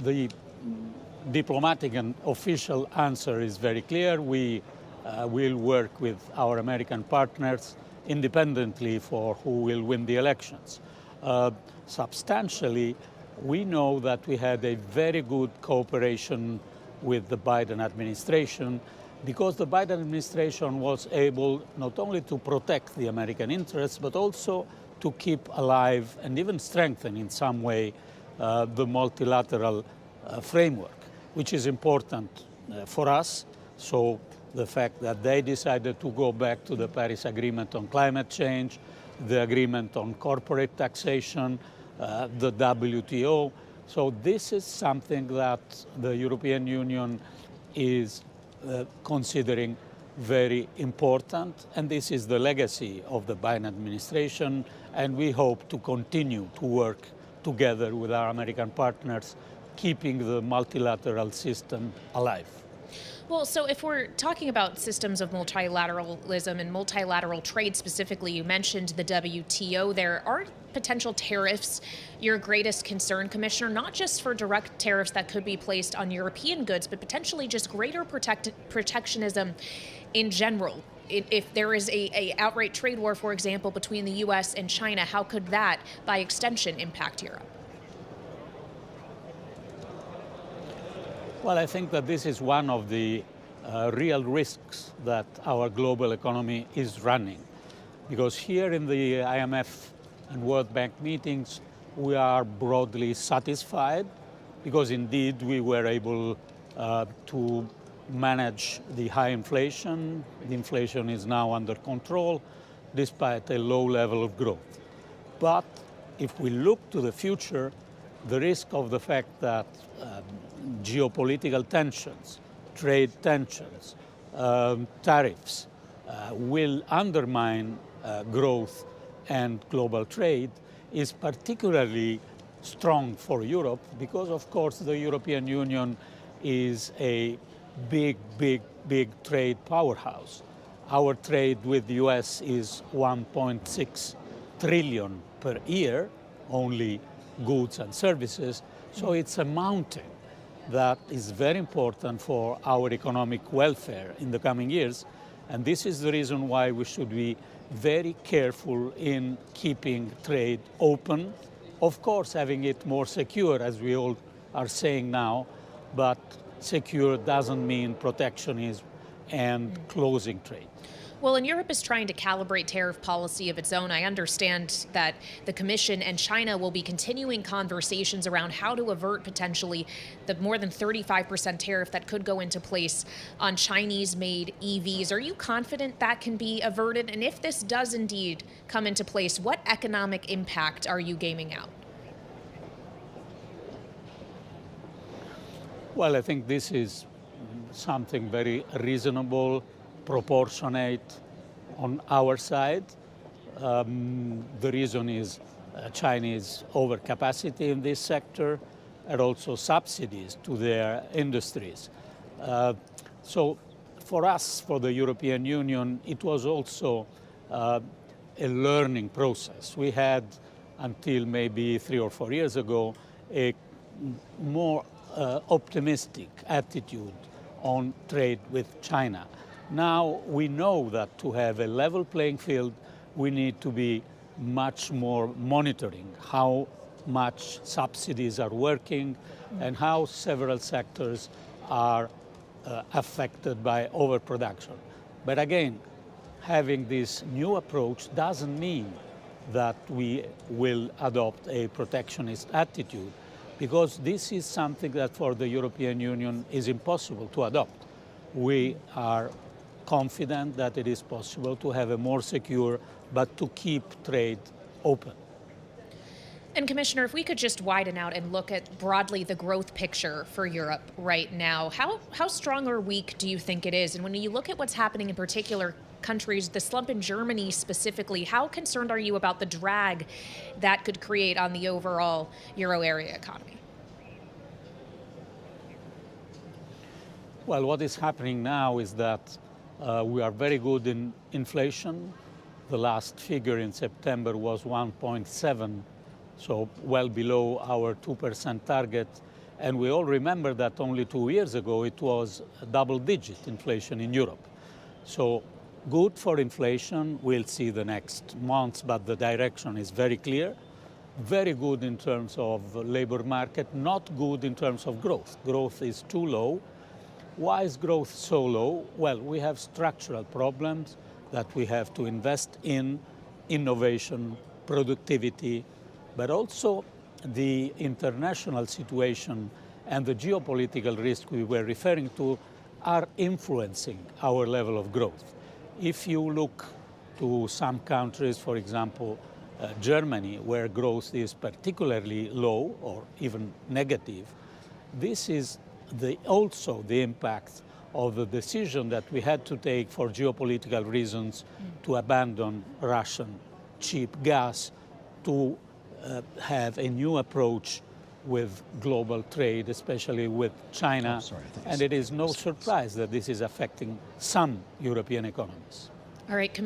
The diplomatic and official answer is very clear. We will work with our American partners independently for who will win the elections. Substantially, we know that we had a very good cooperation with the Biden administration because the Biden administration was able not only to protect the American interests, but also to keep alive and even strengthen in some way the multilateral framework, which is important for us. So the fact that they decided to go back to the Paris Agreement on climate change, the agreement on corporate taxation, the WTO. So this is something that the European Union is considering very important, and this is the legacy of the Biden administration, and we hope to continue to work together with our American partners, keeping the multilateral system alive. Well, so if we're talking about systems of multilateralism and multilateral trade specifically, you mentioned the WTO. There are potential tariffs your greatest concern, Commissioner, not just for direct tariffs that could be placed on European goods, but potentially just greater protectionism in general. If there is a outright trade war, for example, between the U.S. and China, how could that, by extension, impact Europe? Well, I think that this is one of the real risks that our global economy is running. Because here in the IMF and World Bank meetings, we are broadly satisfied because indeed we were able to manage the high inflation. The inflation is now under control despite a low level of growth. But if we look to the future, the risk of the fact that geopolitical tensions, trade tensions, tariffs will undermine growth and global trade is particularly strong for Europe because, of course, the European Union is a big trade powerhouse. Our trade with the US is 1.6 trillion per year, only goods and services. So it's a mountain that is very important for our economic welfare in the coming years. And this is the reason why we should be very careful in keeping trade open. Of course, having it more secure, as we all are saying now, but secure doesn't mean protectionism and closing trade. Well, and Europe is trying to calibrate tariff policy of its own. I understand that the Commission and China will be continuing conversations around how to avert potentially the more than 35% tariff that could go into place on Chinese-made EVs. Are you confident that can be averted? And if this does indeed come into place, what economic impact are you gaming out? Well, I think this is something very reasonable, proportionate on our side. The reason is Chinese overcapacity in this sector and also subsidies to their industries. So for us, for the European Union, it was also a learning process. We had, until maybe 3 or 4 years ago, a more optimistic attitude on trade with China. Now we know that to have a level playing field, we need to be much more monitoring how much subsidies are working and how several sectors are affected by overproduction. But again, having this new approach doesn't mean that we will adopt a protectionist attitude, because this is something that for the European Union is impossible to adopt. We are confident that it is possible to have a more secure, but to keep trade open. And Commissioner, if we could just widen out and look at broadly the growth picture for Europe right now, how strong or weak do you think it is? And when you look at what's happening in particular countries, the slump in Germany specifically, how concerned are you about the drag that could create on the overall euro area economy? Well, what is happening now is that we are very good in inflation. The last figure in September was 1.7, so well below our 2% target. And we all remember that only 2 years ago it was a double-digit inflation in Europe. So good for inflation. We'll see the next months, but the direction is very clear. Very good in terms of labor market, not good in terms of growth. Growth is too low. Why is growth so low? Well, we have structural problems that we have to invest in innovation, productivity, but also the international situation and the geopolitical risk we were referring to are influencing our level of growth. If you look to some countries, for example, Germany, where growth is particularly low or even negative, this is also the impact of the decision that we had to take for geopolitical reasons to abandon Russian cheap gas, to have a new approach with global trade, especially with China. And it is no surprise that this is affecting some European economies. All right, Commissioner.